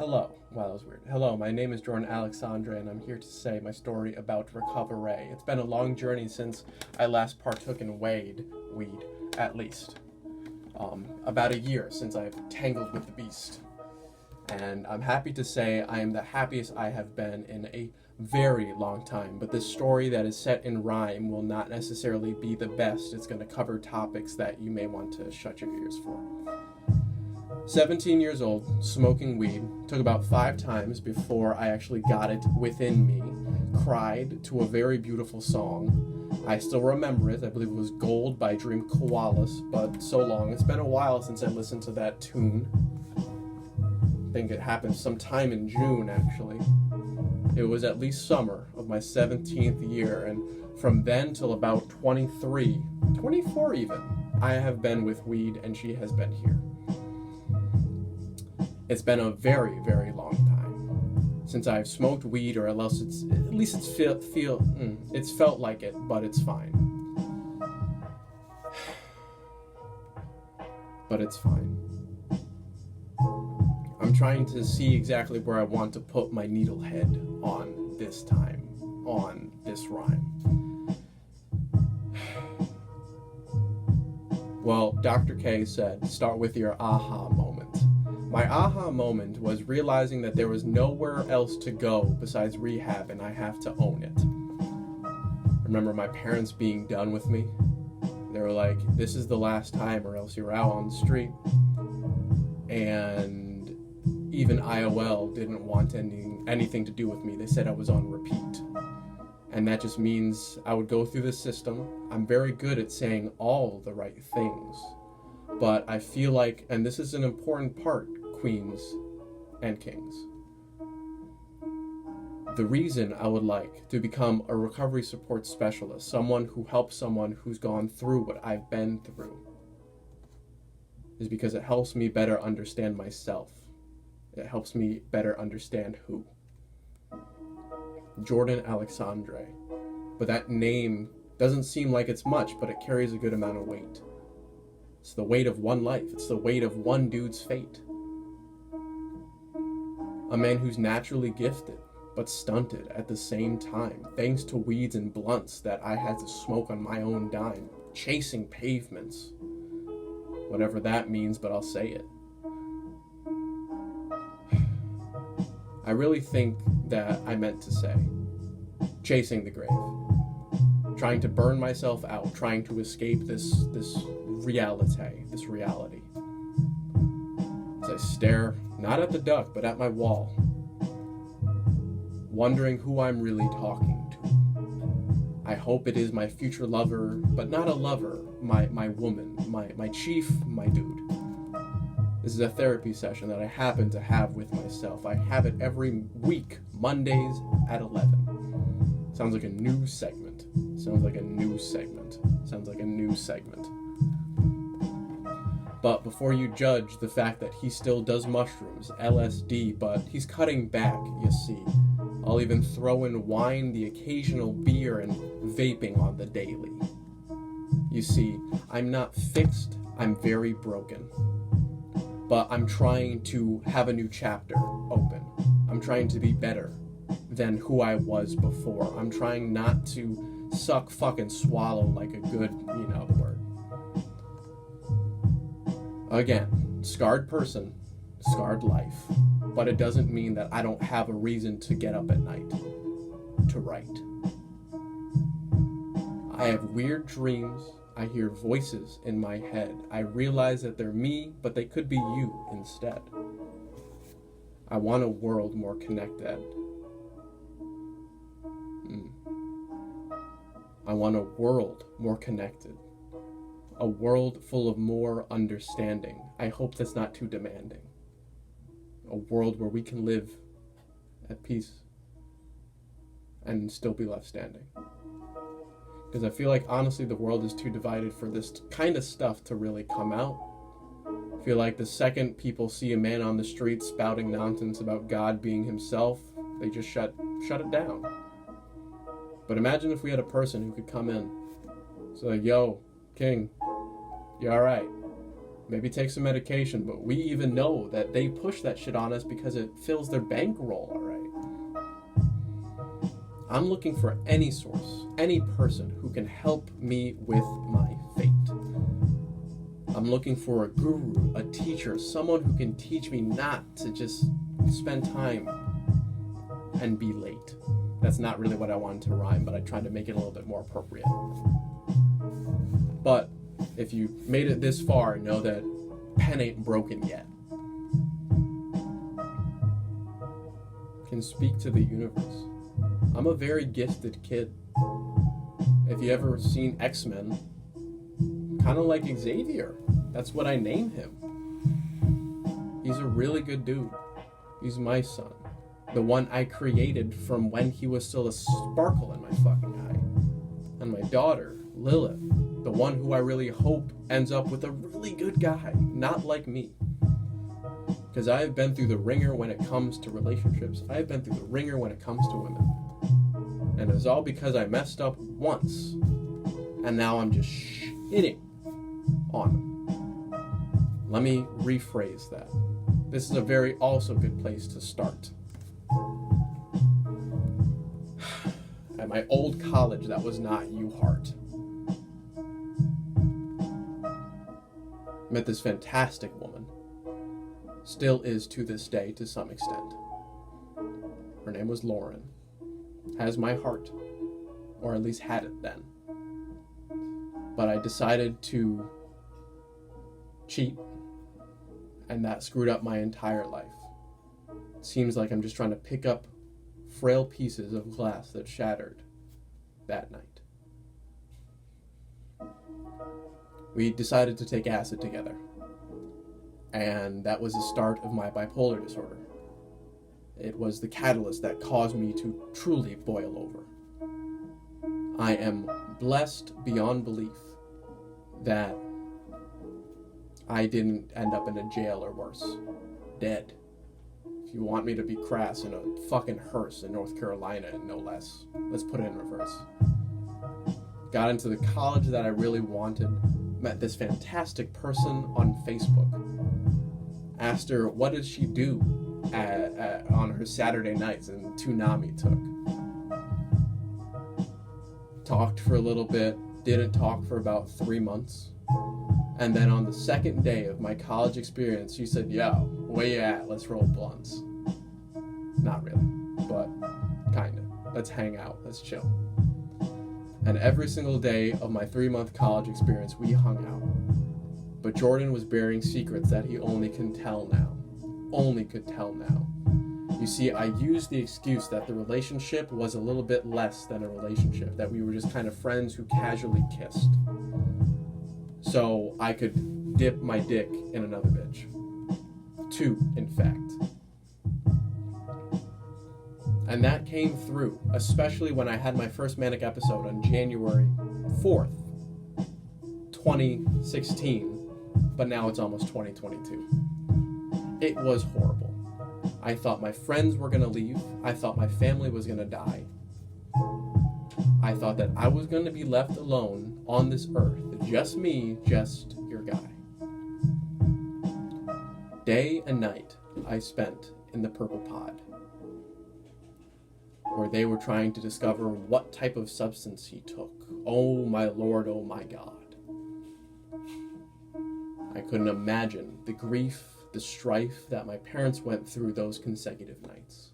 Hello. Wow, that was weird. Hello, my name is Jordan Alexandre, and I'm here to say my story about recovery. It's been a long journey since I last partook in weed, at least. About a year since I've tangled with the beast. And I'm happy to say I am the happiest I have been in a very long time. But this story that is set in rhyme will not necessarily be the best. It's going to cover topics that you may want to shut your ears for. 17 years old, smoking weed, took about 5 times before I actually got it within me, cried to a very beautiful song. I still remember it. I believe it was Gold by Dream Koalas, but so long. It's been a while since I listened to that tune. I think it happened sometime in June, actually. It was at least summer of my 17th year, and from then till about 23, 24 even, I have been with weed, and she has been here. It's been a very, very long time since I've smoked weed, or else it's felt like it, but it's fine. But it's fine. I'm trying to see exactly where I want to put my needle head on this time, on this rhyme. Well, Dr. K said, start with your aha moment. My aha moment was realizing that there was nowhere else to go besides rehab, and I have to own it. I remember my parents being done with me. They were like, this is the last time or else you're out on the street. And even IOL didn't want anything to do with me. They said I was on repeat. And that just means I would go through the system. I'm very good at saying all the right things. But I feel like, and this is an important part, queens and kings, the reason I would like to become a recovery support specialist, someone who helps someone who's gone through what I've been through, is because it helps me better understand myself. It helps me better understand who. Jordan Alexandre. But that name doesn't seem like it's much, but it carries a good amount of weight. It's the weight of one life. It's the weight of one dude's fate. A man who's naturally gifted, but stunted at the same time, thanks to weeds and blunts that I had to smoke on my own dime, chasing pavements. Whatever that means, but I'll say it. I really think that I meant to say, chasing the grave. Trying to burn myself out, trying to escape this reality. As I stare, not at the duck, but at my wall, wondering who I'm really talking to. I hope it is my future lover, but not a lover, my woman, my chief, my dude. This is a therapy session that I happen to have with myself. I have it every week, Mondays at 11. Sounds like a new segment. But before you judge the fact that he still does mushrooms, LSD, but he's cutting back, you see. I'll even throw in wine, the occasional beer, and vaping on the daily. You see, I'm not fixed, I'm very broken. But I'm trying to have a new chapter open. I'm trying to be better than who I was before. I'm trying not to suck, fucking swallow like a good, you know the word. Again, scarred person, scarred life. But it doesn't mean that I don't have a reason to get up at night to write. I have weird dreams. I hear voices in my head. I realize that they're me, but they could be you instead. I want a world more connected. I want a world more connected. A world full of more understanding. I hope that's not too demanding. A world where we can live at peace and still be left standing. Because I feel like, honestly, the world is too divided for this kind of stuff to really come out. I feel like the second people see a man on the street spouting nonsense about God being himself, they just shut it down. But imagine if we had a person who could come in. So like, yo, King, you alright? maybe take some medication, but we even know that they push that shit on us because it fills their bankroll, all right? I'm looking for any source, any person who can help me with my fate. I'm looking for a guru, a teacher, someone who can teach me not to just spend time and be late. That's not really what I wanted to rhyme, but I tried to make it a little bit more appropriate. But if you made it this far, know that pen ain't broken yet. Can speak to the universe. I'm a very gifted kid. If you ever seen X-Men, kind of like Xavier. That's what I named him. He's a really good dude. He's my son. The one I created from when he was still a sparkle in my fucking eye. And my daughter, Lilith, the one who I really hope ends up with a really good guy, not like me. Because I have been through the ringer when it comes to relationships. I have been through the ringer when it comes to women. And it's all because I messed up once. And now I'm just shitting on them. Let me rephrase that. This is a very also good place to start. At my old college that was not UHeart. Met this fantastic woman. Still is to this day to some extent. Her name was Lauren. Has my heart. Or at least had it then. But I decided to cheat. And that screwed up my entire life. It seems like I'm just trying to pick up frail pieces of glass that shattered that night. We decided to take acid together. And that was the start of my bipolar disorder. It was the catalyst that caused me to truly boil over. I am blessed beyond belief that I didn't end up in a jail or worse. Dead. If you want me to be crass, in a fucking hearse in North Carolina, and no less. Let's put it in reverse. Got into the college that I really wanted. Met this fantastic person on Facebook. Asked her what did she do on her Saturday nights, and Toonami took. Talked for a little bit. Didn't talk for about 3 months. And then on the second day of my college experience, she said, yo, where you at? Let's roll blunts. Not really, but kinda. Let's hang out. Let's chill. And every single day of my 3-month college experience, we hung out. But Jordan was bearing secrets that he only can tell now. Only could tell now. You see, I used the excuse that the relationship was a little bit less than a relationship, that we were just kind of friends who casually kissed. So I could dip my dick in another bitch. 2, in fact. And that came through, especially when I had my first manic episode on January 4th, 2016, but now it's almost 2022. It was horrible. I thought my friends were gonna leave. I thought my family was gonna die. I thought that I was gonna be left alone on this earth. Just me, just your guy. Day and night I spent in the Purple Pod, where they were trying to discover what type of substance he took. Oh my lord, oh my god. I couldn't imagine the grief, the strife that my parents went through those consecutive nights.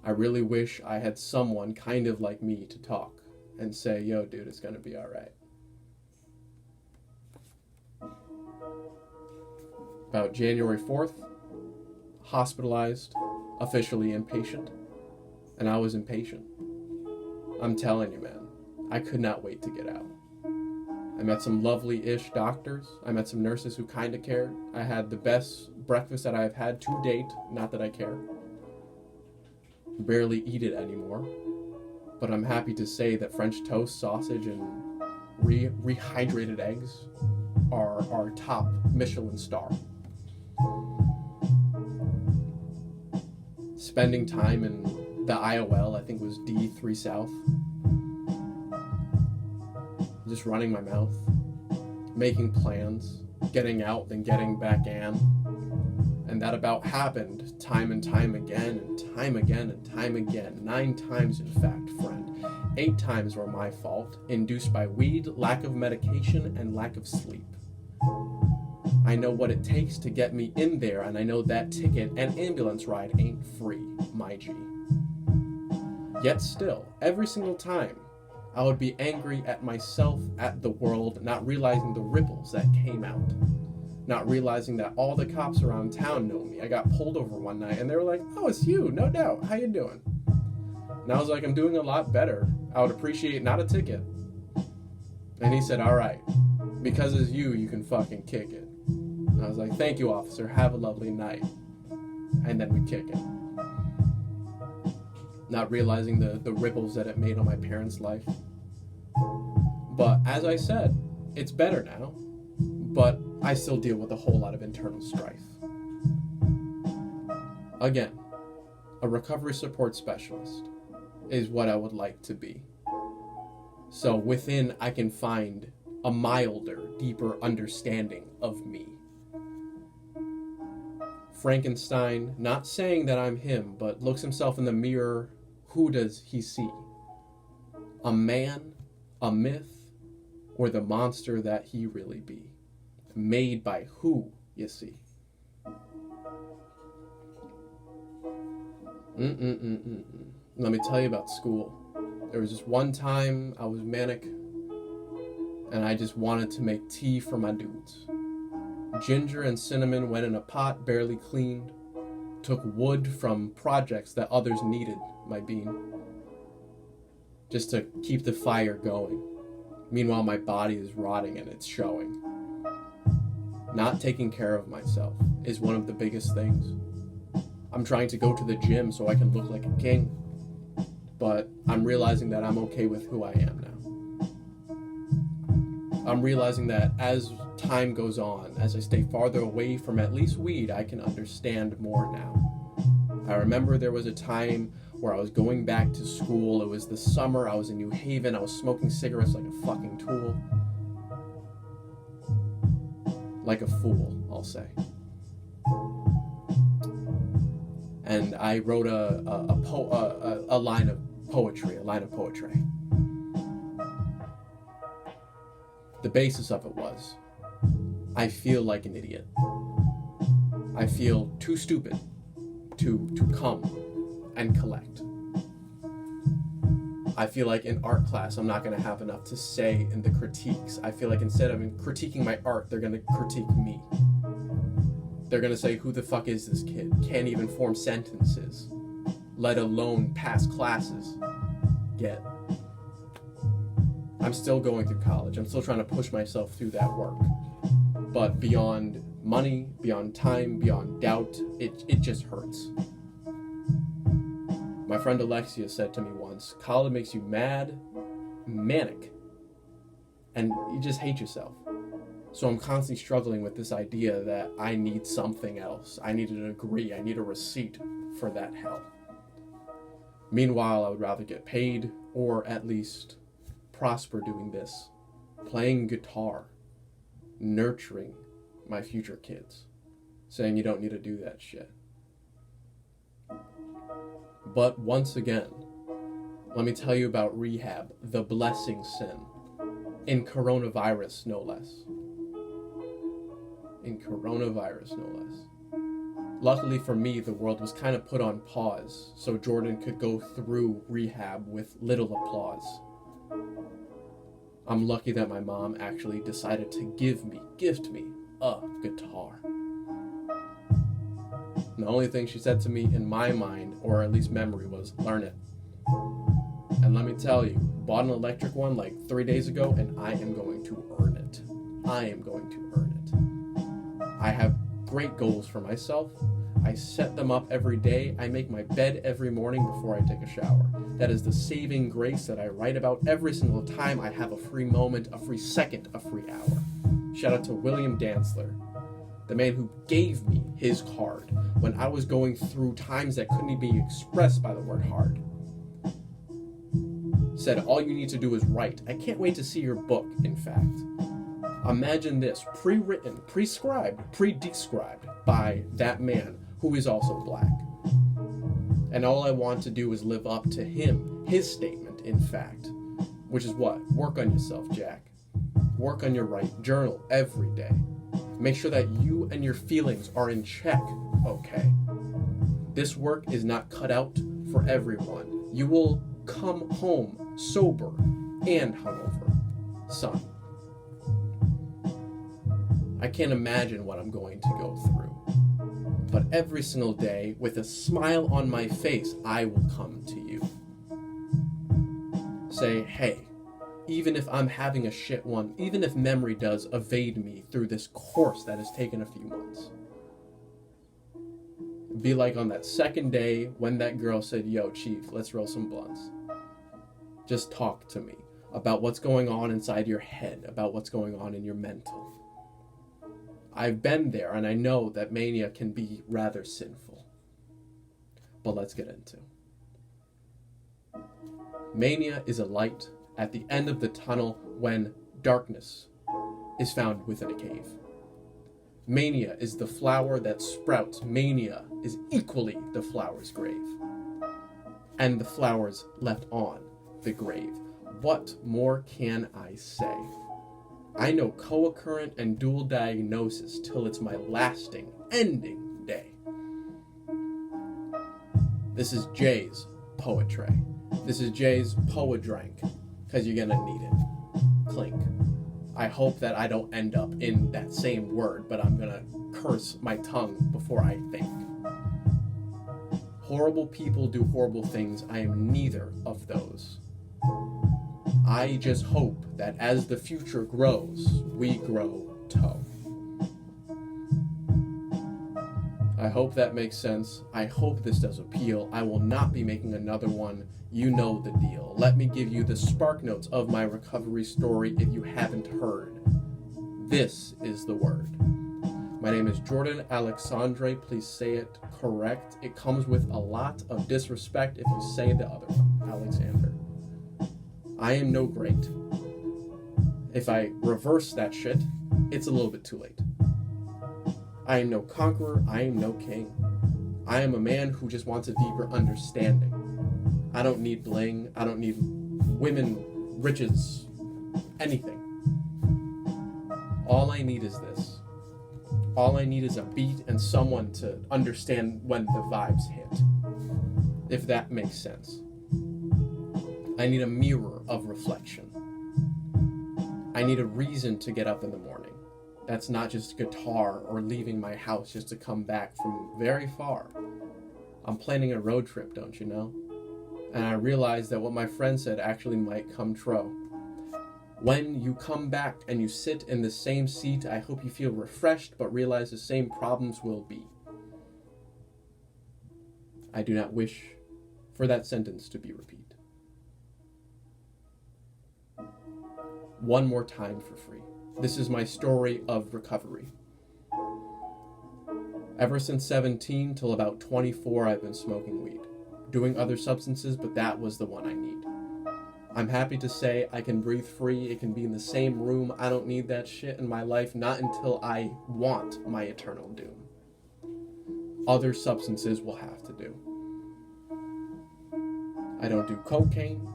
I really wish I had someone kind of like me to talk and say, yo dude, it's gonna be alright. About January 4th, hospitalized, officially inpatient, and I was impatient. I'm telling you, man, I could not wait to get out. I met some lovely-ish doctors. I met some nurses who kind of cared. I had the best breakfast that I've had to date, not that I care. Barely eat it anymore. But I'm happy to say that French toast, sausage, and rehydrated eggs are our top Michelin star. Spending time in the IOL, I think it was D3 South. Just running my mouth, making plans, getting out than getting back in. And that about happened time and time again and time again and time again. 9 times, in fact, friend. 8 times were my fault, induced by weed, lack of medication, and lack of sleep. I know what it takes to get me in there, and I know that ticket and ambulance ride ain't free, my G. Yet still, every single time, I would be angry at myself, at the world, not realizing the ripples that came out. Not realizing that all the cops around town know me. I got pulled over one night, and they were like, "Oh, it's you, no doubt. How you doing?" And I was like, "I'm doing a lot better. I would appreciate not a ticket." And he said, "All right, because it's you, you can fucking kick it." And I was like, "Thank you, officer. Have a lovely night." And then we kick it. Not realizing the ripples that it made on my parents' life. But as I said, it's better now. But I still deal with a whole lot of internal strife. Again, a recovery support specialist is what I would like to be. So within, I can find a milder, deeper understanding of me. Frankenstein, not saying that I'm him, but looks himself in the mirror. Who does he see? A man, a myth, or the monster that he really be? Made by who, you see? Let me tell you about school. There was just one time I was manic, and I just wanted to make tea for my dudes. Ginger and cinnamon went in a pot, barely cleaned. Took wood from projects that others needed, my bean. Just to keep the fire going. Meanwhile, my body is rotting and it's showing. Not taking care of myself is one of the biggest things. I'm trying to go to the gym so I can look like a king. But I'm realizing that I'm okay with who I am now. I'm realizing that as time goes on, as I stay farther away from at least weed, I can understand more now. I remember there was a time where I was going back to school. It was the summer. I was in New Haven. I was smoking cigarettes like a fucking tool. Like a fool, I'll say. And I wrote a line of poetry. The basis of it was, I feel like an idiot. I feel too stupid to come and collect. I feel like in art class, I'm not going to have enough to say in the critiques. I feel like instead of critiquing my art, they're going to critique me. They're going to say, who the fuck is this kid? Can't even form sentences, let alone pass classes. Get. I'm still going through college. I'm still trying to push myself through that work. But beyond money, beyond time, beyond doubt, it just hurts. My friend Alexia said to me once, college makes you mad, manic, and you just hate yourself. So I'm constantly struggling with this idea that I need something else. I need a degree. I need a receipt for that hell. Meanwhile, I would rather get paid or at least prosper doing this, playing guitar, nurturing my future kids, saying you don't need to do that shit. But once again, let me tell you about rehab, the blessing sin, in coronavirus no less. Luckily for me, the world was kind of put on pause, so Jordan could go through rehab with little applause. I'm lucky that my mom actually decided to gift me a guitar. And the only thing she said to me in my mind, or at least memory, was, learn it. And let me tell you, bought an electric one like 3 days ago, and I am going to earn it. I have great goals for myself. I set them up every day. I make my bed every morning before I take a shower. That is the saving grace that I write about every single time I have a free moment, a free second, a free hour. Shout out to William Dantzler, the man who gave me his card when I was going through times that couldn't be expressed by the word hard. Said, all you need to do is write. I can't wait to see your book, in fact. Imagine this, pre-written, prescribed, pre-described by that man who is also black. And all I want to do is live up to him, his statement, in fact. Which is what? Work on yourself, Jack. Work on your right. Journal every day. Make sure that you and your feelings are in check, okay? This work is not cut out for everyone. You will come home sober and hungover, son. I can't imagine what I'm going to go through. But every single day, with a smile on my face, I will come to you. Say, hey, even if I'm having a shit one, even if memory does evade me through this course that has taken a few months. Be like on that second day when that girl said, yo, Chief, let's roll some blunts. Just talk to me about what's going on inside your head, about what's going on in your mental. I've been there, and I know that mania can be rather sinful. But let's get into it. Mania is a light at the end of the tunnel when darkness is found within a cave. Mania is the flower that sprouts. Mania is equally the flower's grave. And the flowers left on the grave. What more can I say? I know co-occurrent and dual diagnosis till it's my lasting, ending day. This is Jay's poetry. This is Jay's poedrank, because you're gonna need it. Clink. I hope that I don't end up in that same word, but I'm gonna curse my tongue before I think. Horrible people do horrible things. I am neither of those. I just hope that as the future grows, we grow toe. I hope that makes sense. I hope this does appeal. I will not be making another one. You know the deal. Let me give you the spark notes of my recovery story if you haven't heard. This is the word. My name is Jordan Alexandre. Please say it correct. It comes with a lot of disrespect if you say the other one, Alexander. I am no great. If I reverse that shit, it's a little bit too late. I am no conqueror. I am no king. I am a man who just wants a deeper understanding. I don't need bling. I don't need women, riches, anything. All I need is this. All I need is a beat and someone to understand when the vibes hit. If that makes sense. I need a mirror of reflection. I need a reason to get up in the morning. That's not just guitar or leaving my house just to come back from very far. I'm planning a road trip, don't you know? And I realized that what my friend said actually might come true. When you come back and you sit in the same seat, I hope you feel refreshed but realize the same problems will be. I do not wish for that sentence to be repeated. One more time for free. This is my story of recovery. Ever since 17 till about 24, I've been smoking weed. Doing other substances, but that was the one I need. I'm happy to say I can breathe free. It can be in the same room. I don't need that shit in my life, not until I want my eternal doom. Other substances will have to do. I don't do cocaine.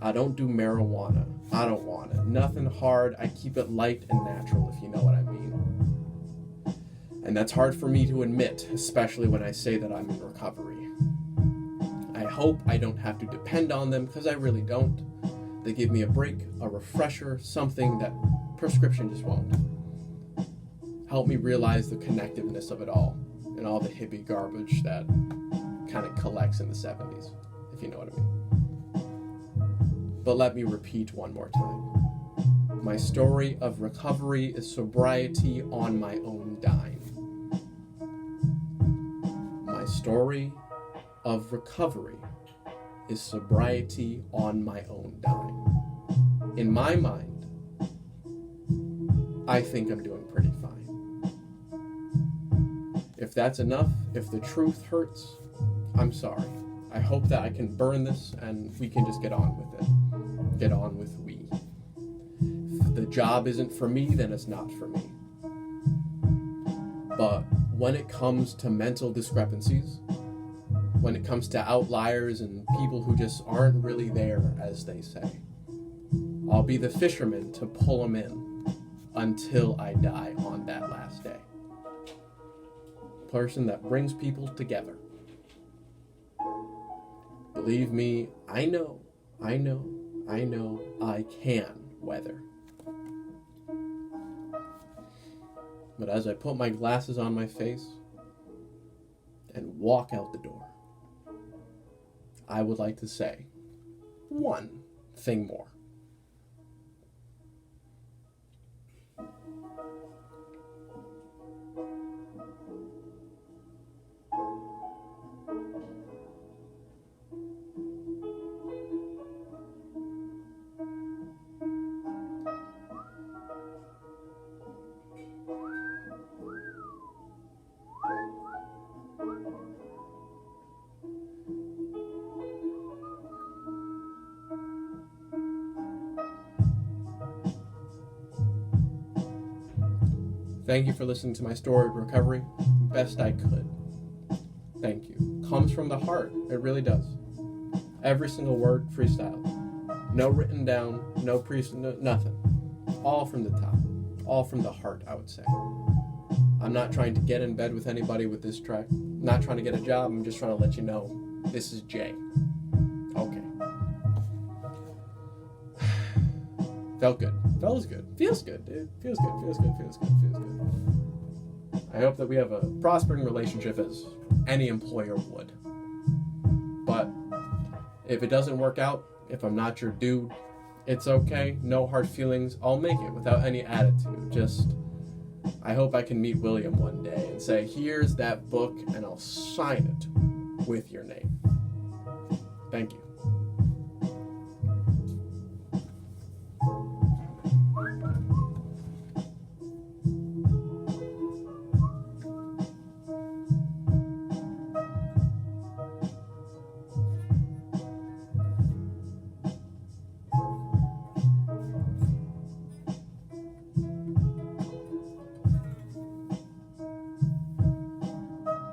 I don't do marijuana. I don't want it. Nothing hard. I keep it light and natural, if you know what I mean. And that's hard for me to admit, especially when I say that I'm in recovery. I hope I don't have to depend on them, because I really don't. They give me a break, a refresher, something that prescription just won't. Help me realize the connectiveness of it all, and all the hippie garbage that kind of collects in the 70s, if you know what I mean. But let me repeat one more time. My story of recovery is sobriety on my own dime. My story of recovery is sobriety on my own dime. In my mind, I think I'm doing pretty fine. If that's enough, if the truth hurts, I'm sorry. I hope that I can burn this and we can just get on with it. Get on with we. the job isn't for me, then it's not for me. But when it comes to mental discrepancies, when it comes to outliers and people who just aren't really there, as they say, I'll be the fisherman to pull them in until I die on that last day. Person that brings people together. Believe me, I know I can weather. But as I put my glasses on my face and walk out the door, I would like to say one thing more. Thank you for listening to my story of recovery, best I could. Thank you. Comes from the heart, it really does. Every single word, freestyle. No written down, no nothing. All from the top. All from the heart, I would say. I'm not trying to get in bed with anybody with this track. I'm not trying to get a job, I'm just trying to let you know, this is Jay. Okay. Felt good. Feels good. Feels good, dude. Feels good. I hope that we have a prospering relationship as any employer would. But if it doesn't work out, if I'm not your dude, it's okay. No hard feelings. I'll make it without any attitude. Just, I hope I can meet William one day and say, here's that book, and I'll sign it with your name. Thank you.